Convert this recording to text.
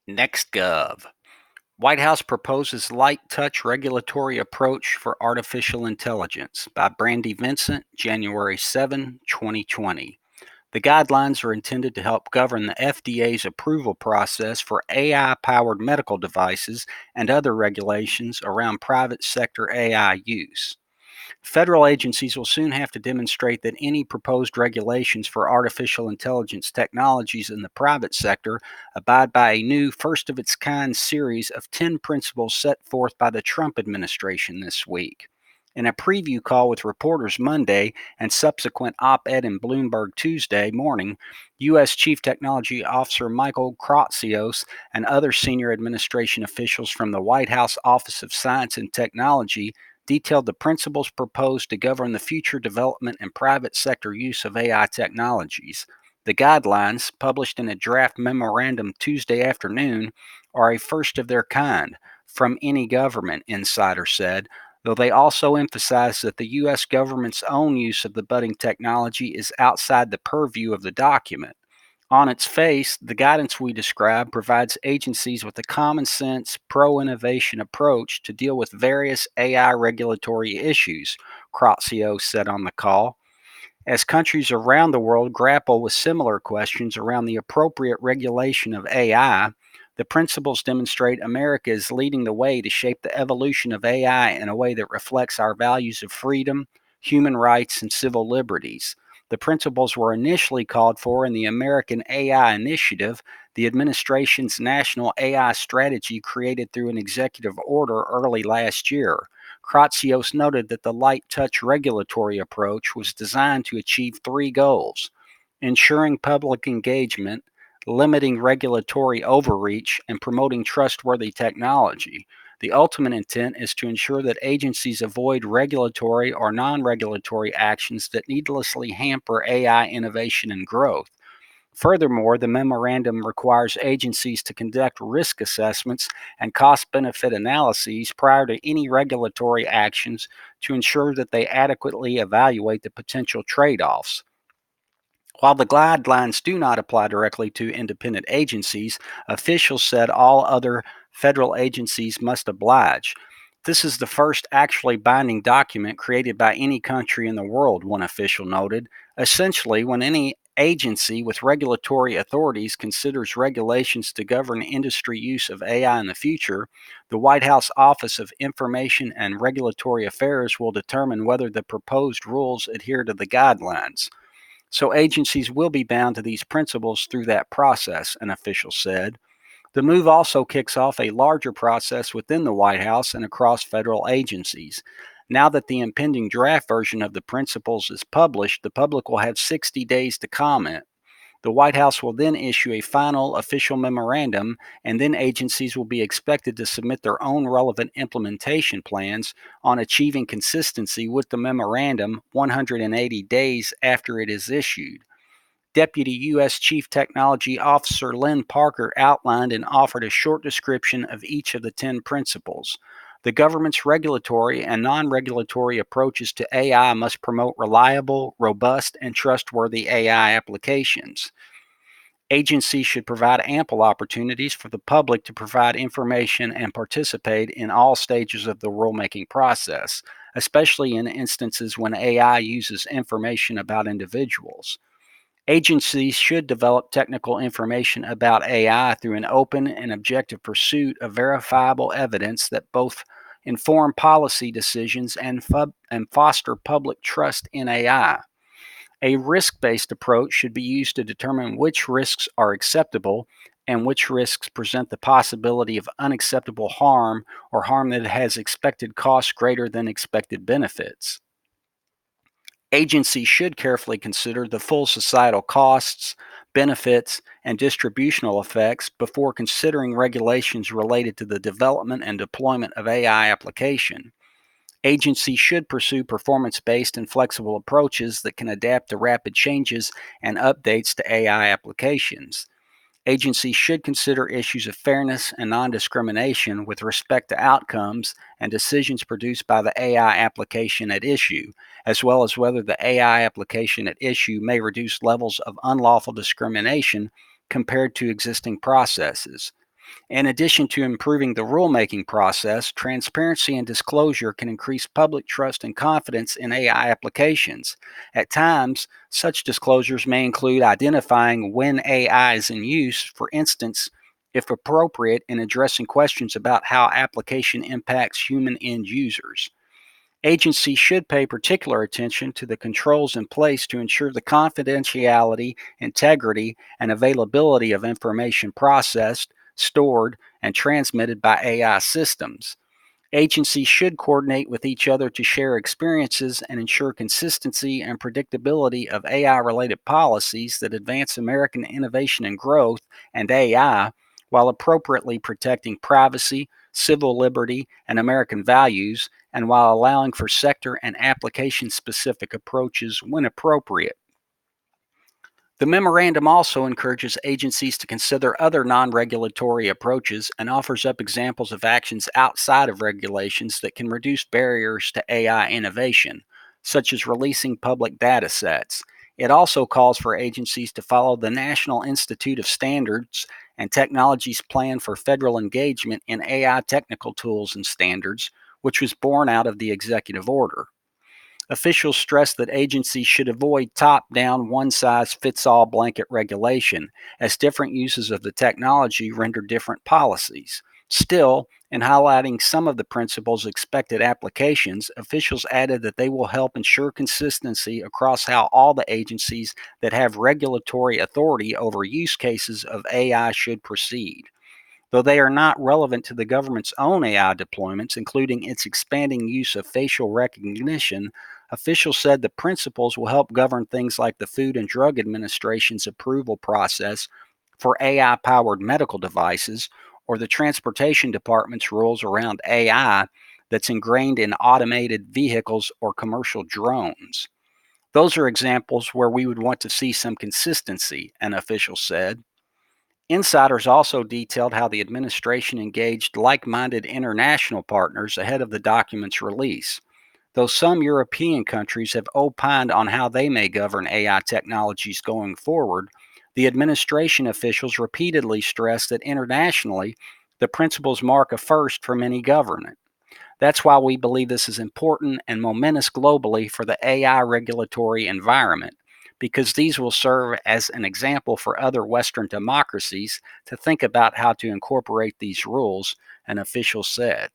NextGov. White House proposes light touch regulatory approach for artificial intelligence by Brandy Vincent, January 7, 2020. The guidelines are intended to help govern the FDA's approval process for AI powered medical devices and other regulations around private sector AI use. Federal agencies will soon have to demonstrate that any proposed regulations for artificial intelligence technologies in the private sector abide by a new first of its kind series of 10 principles set forth by the Trump administration this week. In a preview call with reporters Monday and subsequent op ed in Bloomberg Tuesday morning, U.S. Chief Technology Officer Michael Kratsios and other senior administration officials from the White House Office of Science and Technology detailed the principles proposed to govern the future development and private sector use of AI technologies. The guidelines, published in a draft memorandum Tuesday afternoon, are a first of their kind from any government, insider said, though they also emphasize that the U.S. government's own use of the budding technology is outside the purview of the document. On its face, the guidance we describe provides agencies with a common sense, pro innovation approach to deal with various AI regulatory issues, Kratzio said on the call. As countries around the world grapple with similar questions around the appropriate regulation of AI, the principles demonstrate America is leading the way to shape the evolution of AI in a way that reflects our values of freedom, human rights, and civil liberties. The principles were initially called for in the American AI Initiative, the administration's national AI strategy created through an executive order early last year. Kratsios noted that the light touch regulatory approach was designed to achieve three goals: ensuring public engagement, limiting regulatory overreach, and promoting trustworthy technology. The ultimate intent is to ensure that agencies avoid regulatory or non regulatory actions that needlessly hamper AI innovation and growth. Furthermore, the memorandum requires agencies to conduct risk assessments and cost benefit analyses prior to any regulatory actions to ensure that they adequately evaluate the potential trade offs. While the guidelines do not apply directly to independent agencies, officials said all other federal agencies must oblige. This is the first actually binding document created by any country in the world, one official noted. Essentially, when any agency with regulatory authorities considers regulations to govern industry use of AI in the future, the White House Office of Information and Regulatory Affairs will determine whether the proposed rules adhere to the guidelines. So agencies will be bound to these principles through that process, an official said. The move also kicks off a larger process within the White House and across federal agencies. Now that the impending draft version of the principles is published, the public will have 60 days to comment. The White House will then issue a final official memorandum, and then agencies will be expected to submit their own relevant implementation plans on achieving consistency with the memorandum 180 days after it is issued. Deputy U.S. Chief Technology Officer Lynn Parker outlined and offered a short description of each of the 10 principles. The government's regulatory and non regulatory approaches to AI must promote reliable, robust, and trustworthy AI applications. Agencies should provide ample opportunities for the public to provide information and participate in all stages of the rulemaking process, especially in instances when AI uses information about individuals. Agencies should develop technical information about AI through an open and objective pursuit of verifiable evidence that both inform policy decisions and foster public trust in AI. A risk based approach should be used to determine which risks are acceptable and which risks present the possibility of unacceptable harm or harm that has expected costs greater than expected benefits. Agencies should carefully consider the full societal costs, benefits, and distributional effects before considering regulations related to the development and deployment of AI application. Agencies should pursue performance based and flexible approaches that can adapt to rapid changes and updates to AI applications. Agencies should consider issues of fairness and non discrimination with respect to outcomes and decisions produced by the AI application at issue, as well as whether the AI application at issue may reduce levels of unlawful discrimination compared to existing processes. In addition to improving the rulemaking process, transparency and disclosure can increase public trust and confidence in AI applications. At times, such disclosures may include identifying when AI is in use, for instance, if appropriate, in addressing questions about how application impacts human end users. Agencies should pay particular attention to the controls in place to ensure the confidentiality, integrity, and availability of information processed, stored, and transmitted by AI systems. Agencies should coordinate with each other to share experiences and ensure consistency and predictability of AI related policies that advance American innovation and growth and AI while appropriately protecting privacy, civil liberty, and American values, and while allowing for sector and application specific approaches when appropriate. The memorandum also encourages agencies to consider other non regulatory approaches and offers up examples of actions outside of regulations that can reduce barriers to AI innovation, such as releasing public data sets. It also calls for agencies to follow the National Institute of Standards and Technology's plan for federal engagement in AI technical tools and standards, which was born out of the executive order. Officials stress that agencies should avoid top down, one size fits all blanket regulation, as different uses of the technology render different policies. Still, in highlighting some of the principles' expected applications, officials added that they will help ensure consistency across how all the agencies that have regulatory authority over use cases of AI should proceed. Though they are not relevant to the government's own AI deployments, including its expanding use of facial recognition, officials said the principles will help govern things like the Food and Drug Administration's approval process for AI powered medical devices or the Transportation Department's rules around AI that's ingrained in automated vehicles or commercial drones. Those are examples where we would want to see some consistency, an official said. Insiders also detailed how the administration engaged like minded international partners ahead of the document's release. Though some European countries have opined on how they may govern AI technologies going forward, the administration officials repeatedly stressed that internationally, the principles mark a first for many governments. That's why we believe this is important and momentous globally for the AI regulatory environment, because these will serve as an example for other Western democracies to think about how to incorporate these rules, an official said.